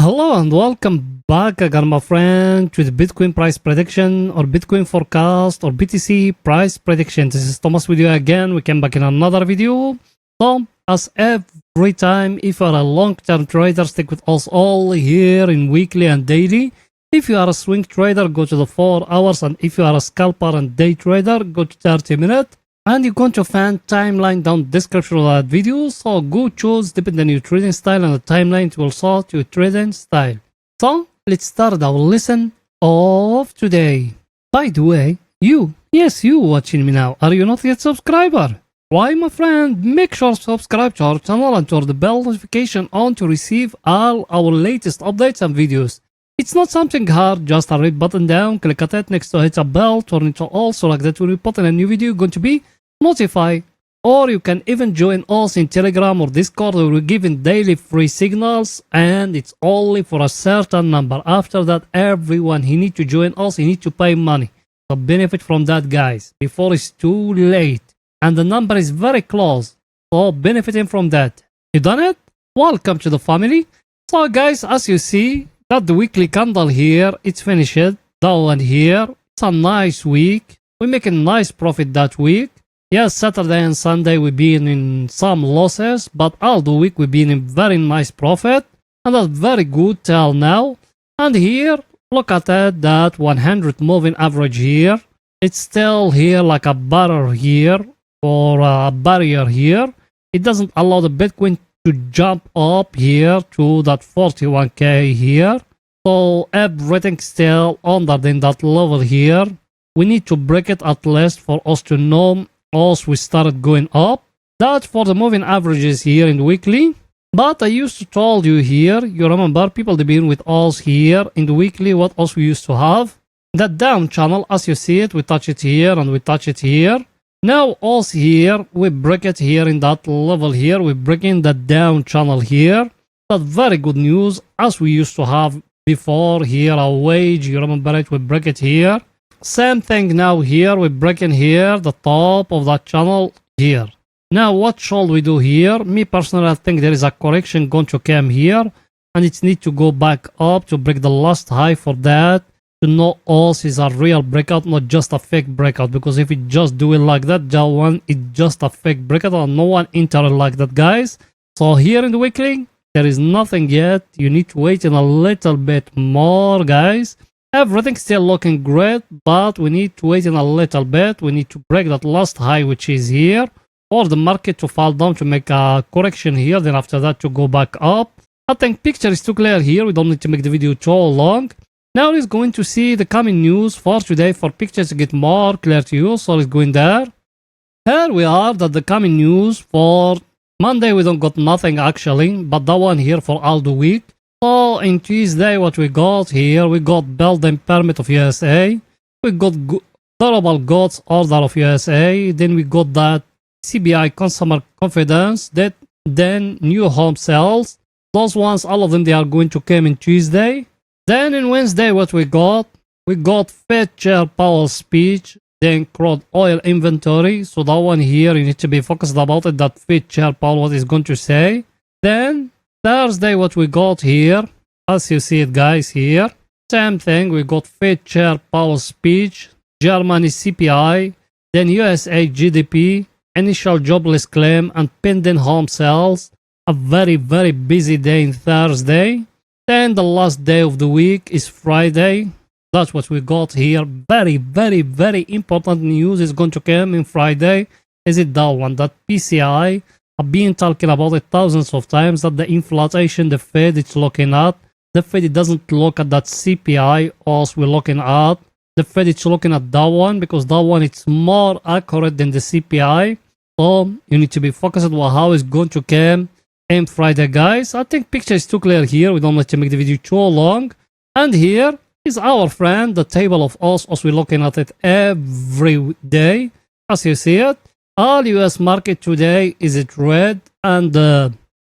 Hello and welcome back again, my friend, to the Bitcoin price prediction or Bitcoin forecast or BTC price prediction. This is Thomas with you again. We came back in another video. So, as every time, if you are a long-term trader, stick with us all here in weekly and daily. If you are a swing trader, go to the 4 hours, and if you are a scalper and day trader, go to 30 minutes. And you're going to find timeline down the description of that video. So go choose depending on your trading style, and the timeline will sort your trading style. So let's start our lesson of today. By the way, you watching me now, are you not yet subscriber? Why, my friend, make sure to subscribe to our channel and turn the bell notification on to receive all our latest updates and videos. It's not something hard, just a red button down, click at it, next to hit a bell, turn it to all so like that when we put in a new video, you're going to be notified. Or you can even join us in Telegram or Discord, where we're giving daily free signals, and it's only for a certain number. After that, everyone he need to join us, he need to pay money. So benefit from that, guys, before it's too late. And the number is very close, so benefiting from that. You done it? Welcome to the family. So guys, as you see, that the weekly candle here, it's finished. That one here, it's a nice week. We're making nice profit that week. Yes, Saturday and Sunday we've been in some losses, but all the week we've been in very nice profit, and that's very good till now. And here, look at it, that 100 moving average here. It's still here like a barrier here, or a barrier here. It doesn't allow the Bitcoin to jump up here to that 41k here. So everything still under than that level here. We need to break it at least for us to know we started going up. That's for the moving averages here in the weekly. But I used to told you here, you remember people they've been with us here in the weekly, what else we used to have. That down channel, as you see it, we touch it here and we touch it here. Now us here, we break it here in that level here. We're breaking that down channel here. That's very good news, as we used to have before here, our wage, you remember it, we break it here. Same thing now here, we're breaking here, the top of that channel here. Now what shall we do here? Me personally, I think there is a correction going to come here, and it needs to go back up to break the last high for that. To know us is a real breakout, not just a fake breakout, because if it just do it like that, that one is just a fake breakout and no one entered like that, guys. So here in the weekly, there is nothing yet. You need to wait in a little bit more, guys. Everything's still looking great, but we need to wait in a little bit. We need to break that last high, which is here, or the market to fall down to make a correction here, then after that to go back up. I think picture is too clear here. We don't need to make the video too long. Now let's going to see the coming news for today for pictures to get more clear to you. So let's go in there. Here we are, that the coming news for Monday. We don't got nothing actually, but that one here for all the week. So in Tuesday, what we got here, we got building permit of USA. We got durable goods order of USA. Then we got that CBI consumer confidence. That then new home sales. Those ones, all of them, they are going to come in Tuesday. Then in Wednesday, what we got Fed Chair Powell speech, then crude oil inventory. So that one here, you need to be focused about it, that Fed Chair Powell, what is going to say. Then Thursday, what we got here, as you see it, guys, here, same thing. We got Fed Chair Powell speech, Germany CPI, then USA GDP, initial jobless claim, and pending home sales. A very, very busy day in Thursday. Then the last day of the week is Friday. That's what we got here. Very, very, very important news is going to come in Friday. Is it that one? That PCI. I've been talking about it thousands of times, that the inflation, the Fed is looking at. The Fed it doesn't look at that CPI as we're looking at. The Fed is looking at that one because that one it's more accurate than the CPI. So you need to be focused on how it's going to come in Friday, guys. I think picture is too clear here. We don't need to make the video too long. And here is our friend, the table of us as we're looking at it every day. As you see it. All US market today is it red, and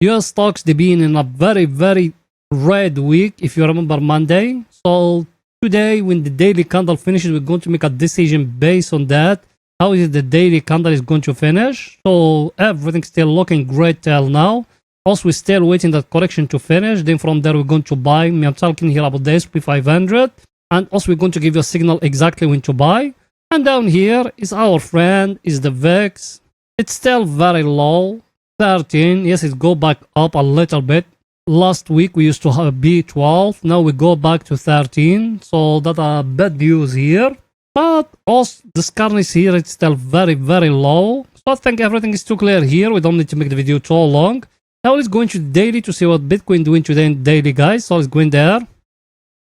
US stocks they been in a very, very red week, if you remember Monday. So today when the daily candle finishes, we're going to make a decision based on that. How is the daily candle is going to finish? So everything's still looking great till now. Also, we're still waiting that correction to finish. Then from there, we're going to buy. I'm talking here about the SP 500. And also, we're going to give you a signal exactly when to buy. And down here is our friend, is the VIX. It's still very low, 13. Yes, it go back up a little bit. Last week, we used to have B12. Now we go back to 13. So that are bad news here. But also, this currency here, it's still very, very low. So I think everything is too clear here. We don't need to make the video too long. Now let's go into daily to see what Bitcoin doing today in daily, guys. So let's go in there.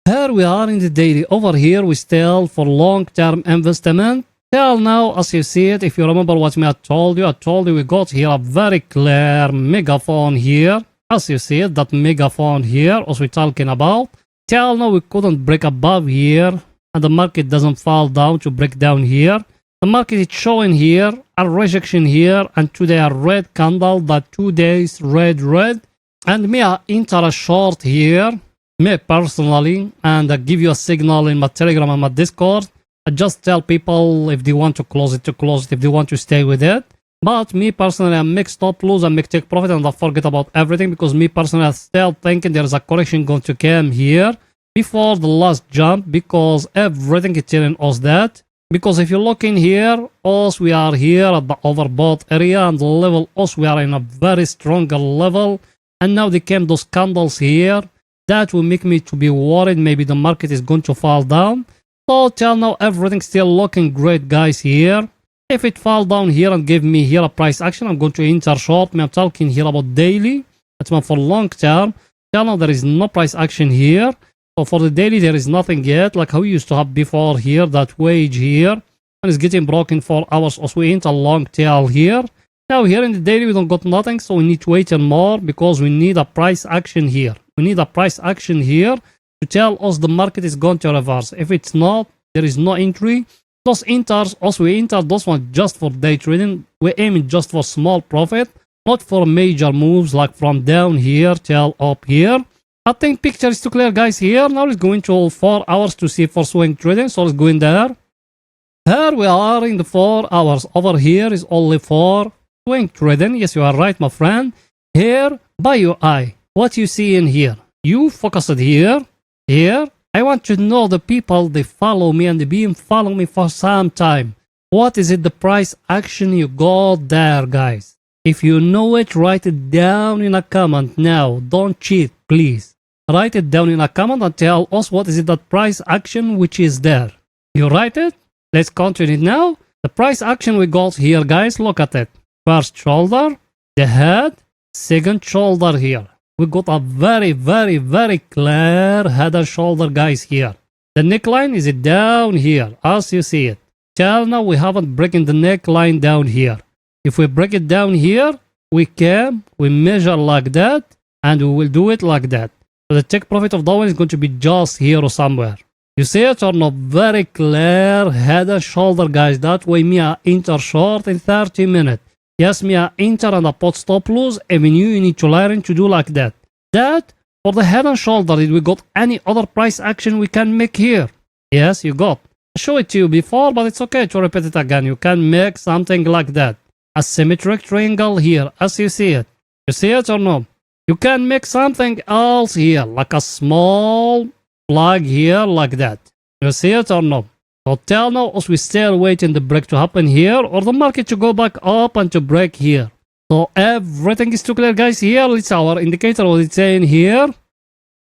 Here we are in the daily. Over here, we still for long-term investment. Till now, as you see it, if you remember what I told you we got here a very clear megaphone here. As you see it, that megaphone here, as we're talking about. Till now, we couldn't break above here. And the market doesn't fall down to break down here. The market is showing here a rejection here, and today a red candle, that 2 days red. And me I enter a short here, me personally, and I give you a signal in my Telegram and my Discord. I just tell people if they want to close it, if they want to stay with it. But me personally, I make stop lose and make take profit, and I forget about everything, because me personally, I'm still thinking there's a correction going to come here before the last jump, because everything is telling us that. Because if you look in here, us we are here at the overbought area, and the level us we are in a very stronger level, and now they came those candles here. That will make me to be worried maybe the market is going to fall down. So till now everything still looking great, guys, here. If it fall down here and give me here a price action, I'm going to enter short. I'm talking here about daily. That's one for long term. Till now there is no price action here. So for the daily, there is nothing yet, like how we used to have before here, that wage here. And it's getting broken for hours as we enter long tail here. Now here in the daily, we don't got nothing, so we need to wait and more, because we need a price action here. We need a price action here to tell us the market is going to reverse. If it's not, there is no entry. Those enters, also we enter those ones just for day trading. We're aiming just for small profit, not for major moves like from down here till up here. I think picture is too clear, guys, here. Now let's go into 4 hours to see for swing trading. So let's go in there. Here we are in the 4 hours. Over here is only for swing trading. Yes, you are right, my friend. Here, by your eye, what you see in here. You focus it here. Here, I want to know the people, they follow me and they been following me for some time. What is it, the price action you got there, guys? If you know it, write it down in a comment now. Don't cheat, please. Write it down in a comment and tell us what is it, that price action which is there. You write it? Let's continue now. The price action we got here, guys, look at it. First shoulder, the head, second shoulder here. We got a very, very, very clear head and shoulder, guys, here. The neckline is down here, as you see it. Till now, we haven't broken the neckline down here. If we break it down here, we measure like that, and we will do it like that. So the take profit of that one is going to be just here or somewhere. You see it or not? Very clear head and shoulder, guys. That way me I enter short in 30 minutes. Yes, me I enter and I put stop loss. Even you need to learn to do like that. That for the head and shoulder, did we got any other price action we can make here? Yes, you got. I showed it to you before, but it's okay to repeat it again. You can make something like that. A symmetric triangle here, as you see it. You see it or no? You can make something else here, like a small flag here, like that. You see it or no? So till now, as we still waiting the break to happen here, or the market to go back up and to break here. So everything is too clear, guys. Here, it's our indicator, what it's saying here.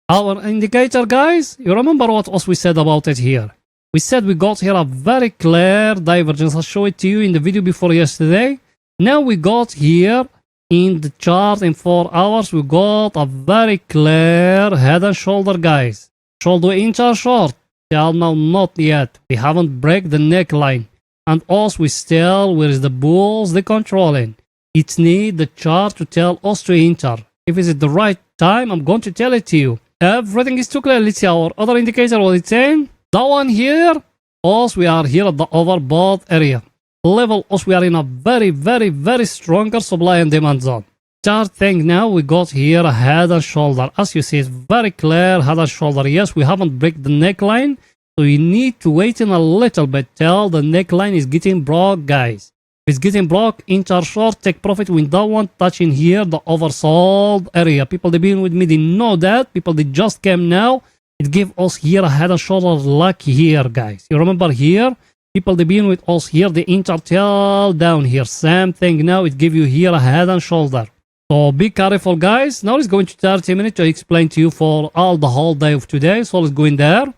Our indicator, guys, you remember what else we said about it here? We said we got here a very clear divergence. I'll show it to you in the video before yesterday. Now we got here in the chart in 4 hours, we got a very clear head and shoulder, guys. Should we enter short? Till now, not yet. We haven't break the neckline. And also we still, where is the bulls, they controlling. It need the chart to tell us to enter. If it's the right time, I'm going to tell it to you. Everything is too clear. Let's see our other indicator, what it's saying. That one here, also we are here at the overbought area. Level us, we are in a very, very, very stronger supply and demand zone. Chart thing now, we got here a head and shoulder. As you see, it's very clear head and shoulder. Yes, we haven't break the neckline, so you need to wait in a little bit till the neckline is getting broke, guys. If it's getting blocked, enter short, take profit when that one touching here, the oversold area. People they been with me, they know that. People they just came now. It gave us here a head and shoulder luck here, guys. You remember here? People they been with us here, the enter tail down here. Same thing now, it give you here a head and shoulder. So be careful, guys. Now it's going to 30 minutes to explain to you for all the whole day of today. So let's go in there.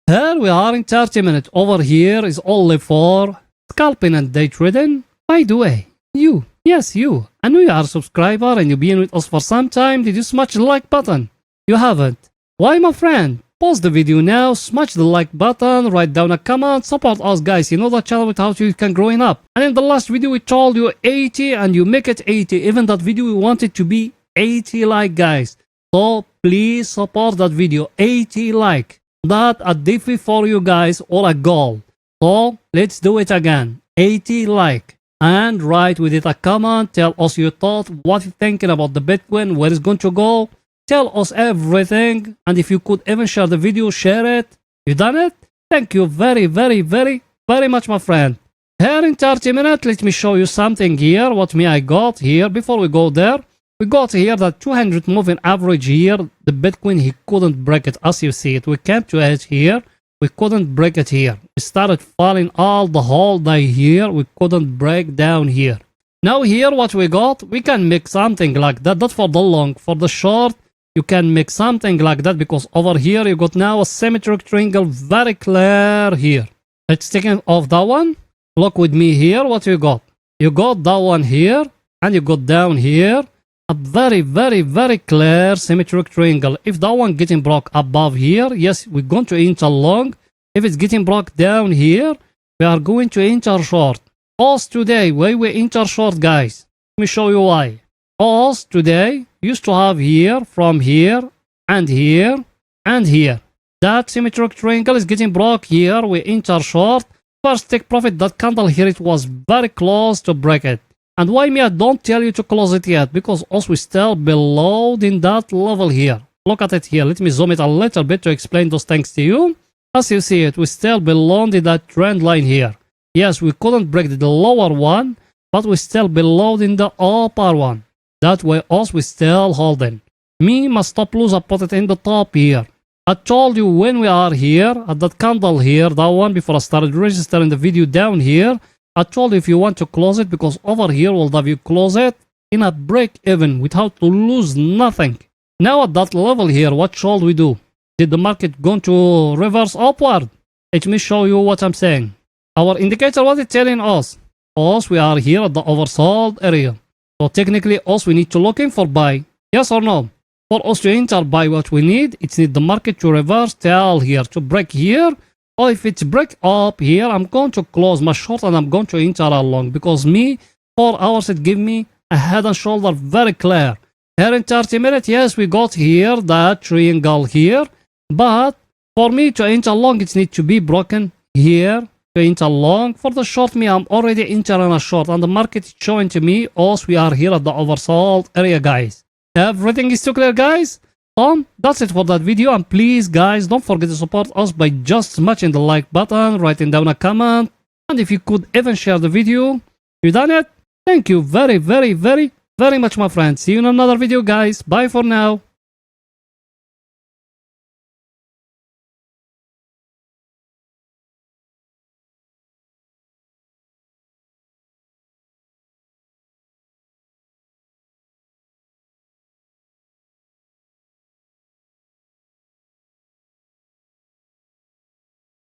Here we are in 30 minutes. Over here is only for scalping and day trading. By the way, you, yes you, I know you are a subscriber and you've been with us for some time. Did you smash the like button? You haven't. Why, my friend? Pause the video now, smash the like button, write down a comment, support us, guys. You know the channel without you can growing up. And in the last video we told you 80 and you make it 80. Even that video we wanted to be 80 like, guys. So please support that video, 80 like. That a defy for you guys or a goal. So let's do it again, 80 like. And write with it a comment, tell us your thought, what you're thinking about the Bitcoin, where it's going to go. Tell us everything, and if you could even share the video, share it. You done it? Thank you very, very, very, very much, my friend. Here in 30 minutes, let me show you something here, what I got here. Before we go there, we got here that 200 moving average here. The Bitcoin, he couldn't break it as you see it. We came to it here. We couldn't break it here. We started falling all the whole day here. We couldn't break down here. Now here, what we got, we can make something like that. That's for the long. For the short, you can make something like that because over here you got now a symmetric triangle very clear here. Let's take off that one. Look with me here what you got. You got that one here and you got down here a very, very, very clear symmetric triangle. If that one getting broke above here, yes, we're going to enter long. If it's getting broke down here, we are going to enter short. Us today, why we enter short, guys? Let me show you why. Us today used to have here, from here, and here, and here. That symmetric triangle is getting broke here. We enter short. First take profit, that candle here, it was very close to break it. And why me I don't tell you to close it yet? Because us we still below in that level here. Look at it here. Let me zoom it a little bit to explain those things to you. As you see it, we still below in that trend line here. Yes, we couldn't break the lower one, but we still below in the upper one. That way us we still holding. Me, my stop loss, I put it in the top here. I told you when we are here, at that candle here, that one before I started registering the video down here, I told you if you want to close it, because over here will have you close it in a break even without to lose nothing. Now at that level here, what should we do? Did the market go to reverse upward? Let me show you what I'm saying. Our indicator, what it's telling us? Us, we are here at the oversold area. So technically, us we need to looking for buy. Yes or no? For us to enter buy, what we need, it's need the market to reverse tail here, to break here. Or if it's break up here, I'm going to close my short and I'm going to enter along. Because me, 4 hours, it give me a head and shoulder very clear. Here in 30 minutes, yes, we got here that triangle here. But for me to enter long, it needs to be broken here. To enter long. For the short, me, I'm already entering a short, and the market is showing to me us we are here at the oversold area, guys. Everything is too clear, guys. That's it for that video, and please, guys, don't forget to support us by just smashing the like button, writing down a comment, and if you could even share the video. You done it? Thank you very, very, very, very much, my friends. See you in another video, guys. Bye for now.